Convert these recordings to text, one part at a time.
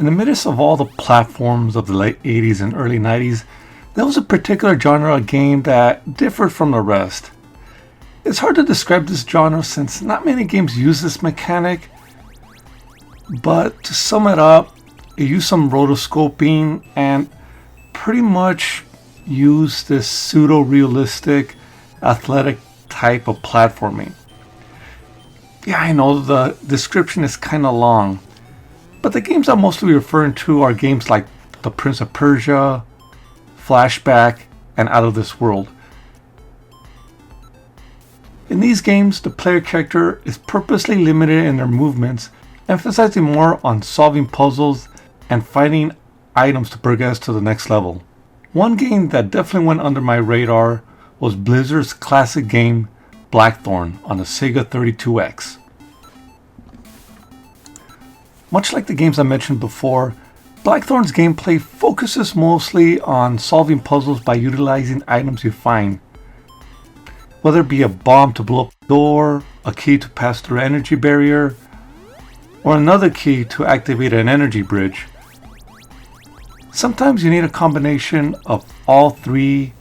In the midst of all the platforms of the late 80s and early 90s, there was a particular genre of game that differed from the rest. It's hard to describe this genre since not many games use this mechanic, but to sum it up, it used some rotoscoping and pretty much used this pseudo-realistic athletic type of platforming. Yeah, I know the description is kind of long, but the games I'm mostly referring to are games like The Prince of Persia, Flashback, and Out of This World. In these games, the player character is purposely limited in their movements, emphasizing more on solving puzzles and finding items to progress to the next level. One game that definitely went under my radar was Blizzard's classic game Blackthorne on the Sega 32X. Much like the games I mentioned before, Blackthorne's gameplay focuses mostly on solving puzzles by utilizing items you find. Whether it be a bomb to blow up a door, a key to pass through an energy barrier, or another key to activate an energy bridge. Sometimes you need a combination of all three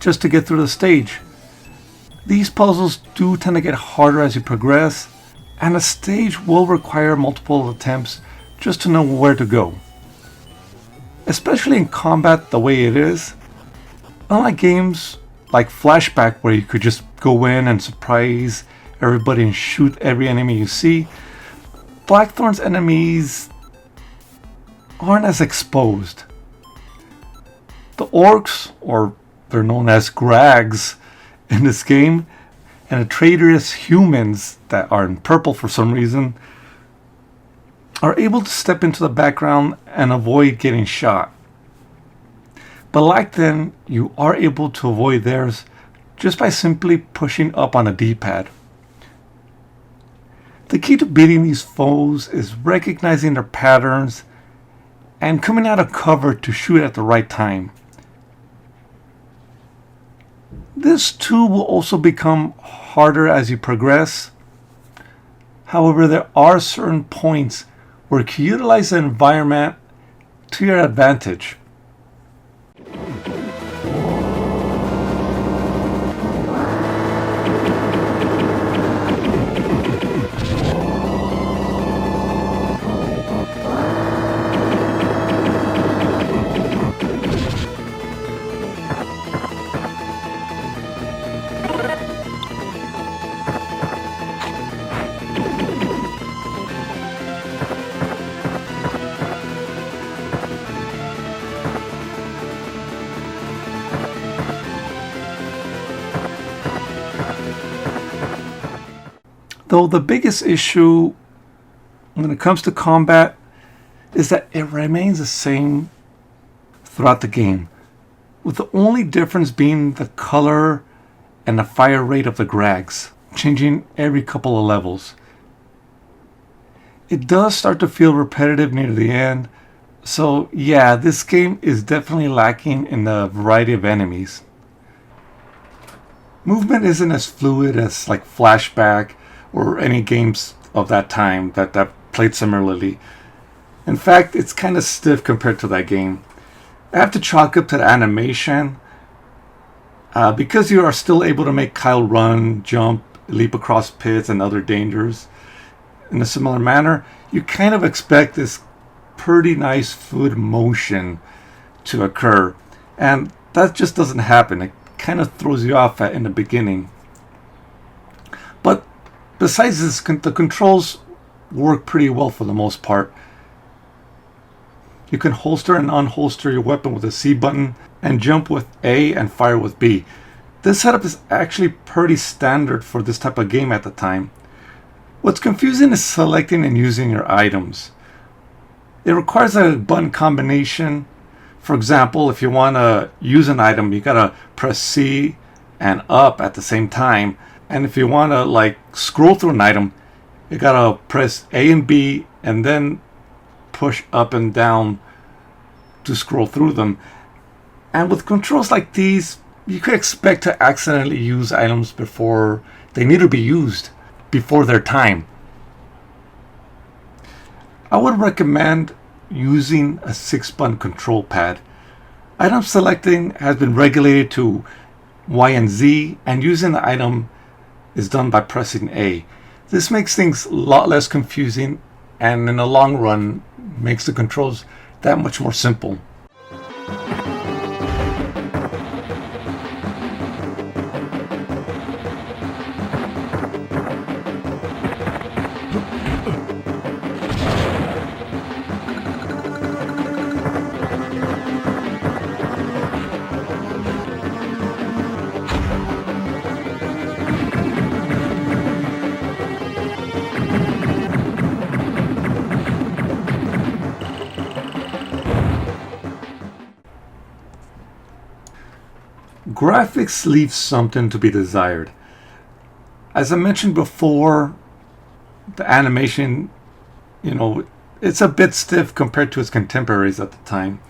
just to get through the stage. These puzzles do tend to get harder as you progress, and a stage will require multiple attempts just to know where to go. Especially in combat the way it is, unlike games like Flashback where you could just go in and surprise everybody and shoot every enemy you see, Blackthorne's enemies aren't as exposed. The orcs, or they're known as Grags in this game, and the traitorous humans that are in purple for some reason, are able to step into the background and avoid getting shot. But like then, you are able to avoid theirs just by simply pushing up on a D-pad. The key to beating these foes is recognizing their patterns and coming out of cover to shoot at the right time. This too will also become harder as you progress. However, there are certain points where you can utilize the environment to your advantage. Though the biggest issue when it comes to combat is that it remains the same throughout the game, with the only difference being the color and the fire rate of the Grags, changing every couple of levels. It does start to feel repetitive near the end, so yeah, this game is definitely lacking in the variety of enemies. Movement isn't as fluid as like Flashback or any games of that time that played similarly. In fact, it's kind of stiff compared to that game. I have to chalk up to the animation. Because you are still able to make Kyle run, jump, leap across pits and other dangers in a similar manner, you kind of expect this pretty nice fluid motion to occur. And that just doesn't happen. It kind of throws you off in the beginning. But besides this, the controls work pretty well for the most part. You can holster and unholster your weapon with the C button and jump with A and fire with B. This setup is actually pretty standard for this type of game at the time. What's confusing is selecting and using your items. It requires a button combination. For example, if you want to use an item, you gotta press C and up at the same time. And if you want to scroll through an item, you gotta press A and B and then push up and down to scroll through them. And with controls like these, you could expect to accidentally use items before they need to be used, before their time. I would recommend using a 6-button control pad. Item selecting has been regulated to Y and Z, and using the item is done by pressing A. This makes things a lot less confusing, and in the long run makes the controls that much more simple. Graphics leave something to be desired. As I mentioned before, the animation, it's a bit stiff compared to its contemporaries at the time.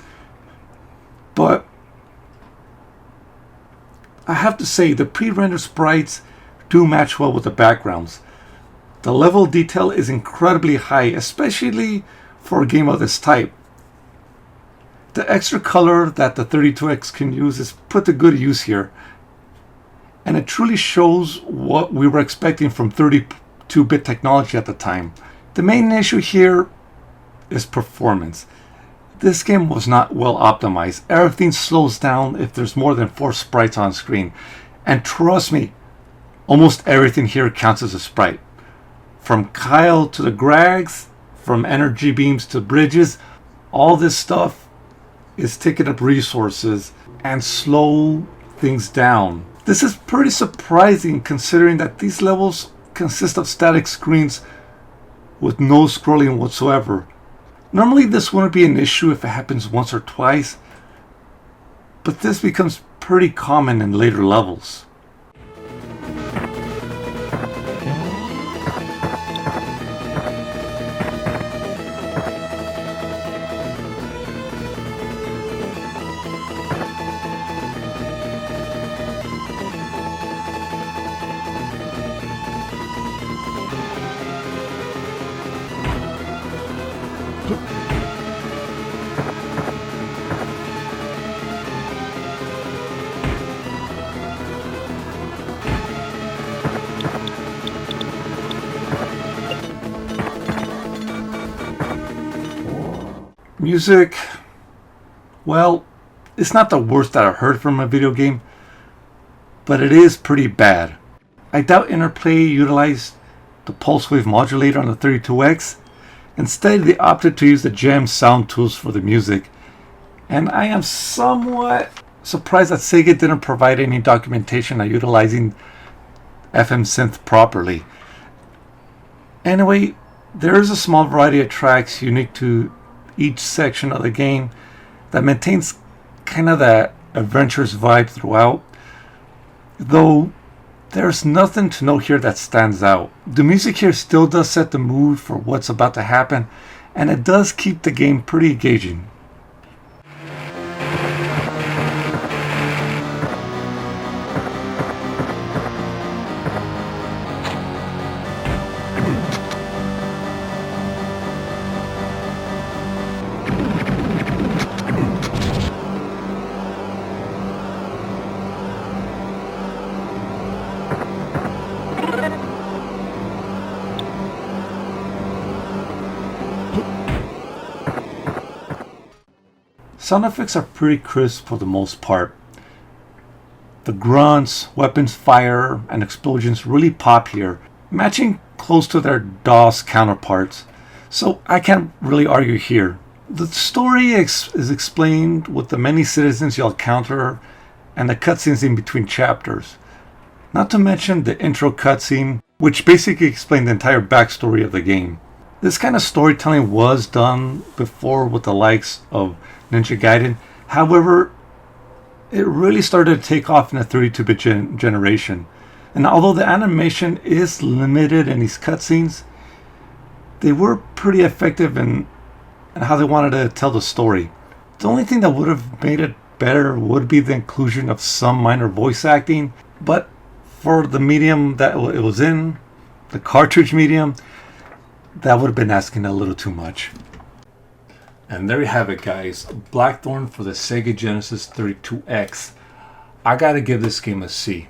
But I have to say, the pre-rendered sprites do match well with the backgrounds. The level of detail is incredibly high, especially for a game of this type. The extra color that the 32X can use is put to good use here, and it truly shows what we were expecting from 32-bit technology at the time. The main issue here is performance. This game was not well optimized. Everything slows down if there's more than 4 sprites on screen, and trust me, almost everything here counts as a sprite. From Kyle to the Grags, from energy beams to bridges, all this stuff is taking up resources and slow things down. This is pretty surprising considering that these levels consist of static screens with no scrolling whatsoever. Normally this wouldn't be an issue if it happens once or twice, but this becomes pretty common in later levels. Music, well, it's not the worst that I've heard from a video game, but it is pretty bad. I doubt Interplay utilized the pulse wave modulator on the 32X. Instead, they opted to use the Jam sound tools for the music, and I am somewhat surprised that Sega didn't provide any documentation on utilizing FM synth properly. Anyway, there is a small variety of tracks unique to each section of the game that maintains kind of that adventurous vibe throughout, though there's nothing to note here that stands out. The music here still does set the mood for what's about to happen, and it does keep the game pretty engaging. Sound effects are pretty crisp for the most part. The grunts, weapons fire, and explosions really pop here, matching close to their DOS counterparts, so I can't really argue here. The story is explained with the many citizens you'll encounter and the cutscenes in between chapters. Not to mention the intro cutscene, which basically explained the entire backstory of the game. This kind of storytelling was done before with the likes of Ninja Gaiden. However, it really started to take off in the 32-bit generation. And although the animation is limited in these cutscenes, they were pretty effective in how they wanted to tell the story. The only thing that would have made it better would be the inclusion of some minor voice acting, but for the medium that it was in, the cartridge medium, that would have been asking a little too much. And there you have it, guys. Blackthorn for the Sega Genesis 32X. I gotta give this game a C.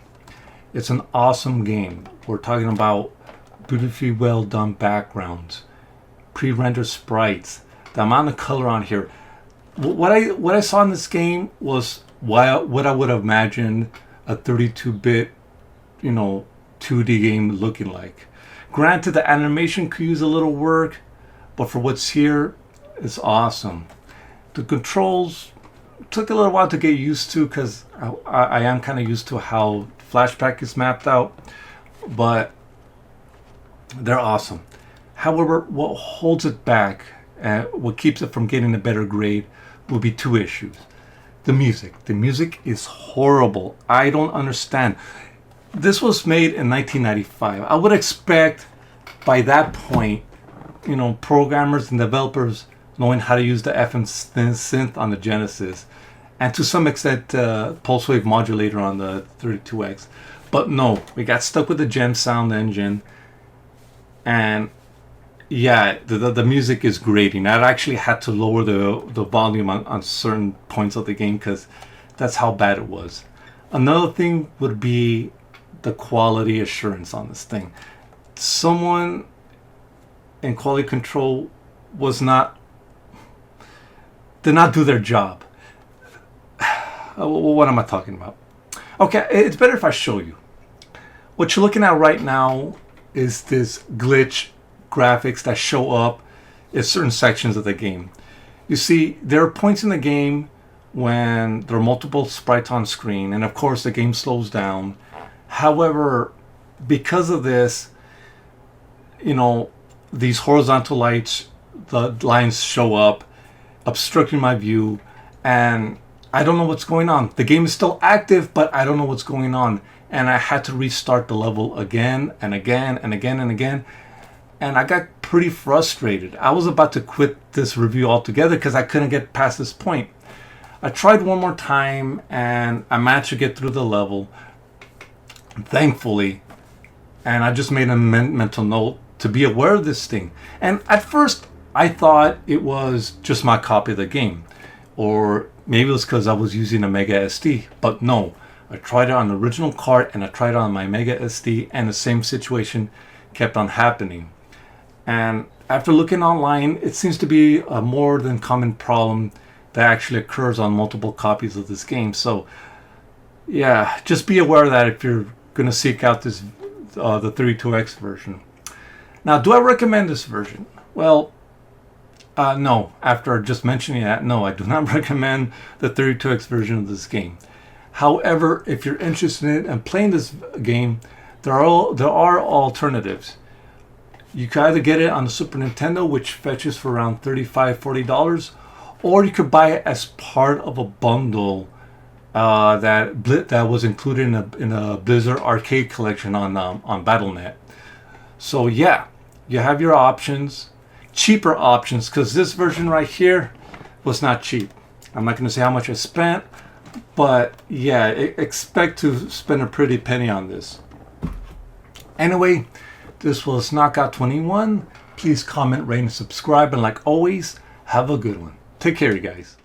It's an awesome game. We're talking about beautifully well done backgrounds, pre-rendered sprites, the amount of color on here. What I saw in this game was what I would have imagined a 32-bit, 2D game looking like. Granted, the animation could use a little work, but for what's here, it's awesome. The controls took a little while to get used to because I am kind of used to how Flashback is mapped out, but they're awesome. However, what holds it back and what keeps it from getting a better grade will be two issues. The music. The music is horrible. I don't understand. This was made in 1995. I would expect by that point, programmers and developers knowing how to use the FM synth on the Genesis, and to some extent pulse wave modulator on the 32X. But no, we got stuck with the Gem sound engine, and yeah, the music is grating. I actually had to lower the volume on certain points of the game because that's how bad it was. Another thing would be the quality assurance on this thing. Someone in quality control did not do their job. What am I talking about? Okay, it's better if I show you. What you're looking at right now is this glitch graphics that show up in certain sections of the game. You see, there are points in the game when there are multiple sprites on screen, and of course the game slows down. However, because of this, these horizontal lights, the lines show up, obstructing my view, and I don't know what's going on. The game is still active, but I don't know what's going on. And I had to restart the level again and again and again and again. And I got pretty frustrated. I was about to quit this review altogether because I couldn't get past this point. I tried one more time and I managed to get through the level, thankfully. And I just made a mental note to be aware of this thing. And at first, I thought it was just my copy of the game. Or maybe it was because I was using a Mega SD. But no, I tried it on the original card and I tried it on my Mega SD, and the same situation kept on happening. And after looking online, it seems to be a more than common problem that actually occurs on multiple copies of this game. So yeah, just be aware of that if you're going to seek out this the 32X version. Now, do I recommend this version? Well, no. After just mentioning that, no, I do not recommend the 32X version of this game. However, if you're interested in playing this game, there are alternatives. You can either get it on the Super Nintendo, which fetches for around $35-$40, or you could buy it as part of a bundle that was included in a Blizzard arcade collection on Battle.net. So yeah, you have your options, cheaper options, because this version right here was not cheap. I'm not going to say how much I spent, but yeah, expect to spend a pretty penny on this. Anyway, this was Knockout 21. Please comment, rate, and subscribe, and like always, have a good one. Take care, you guys.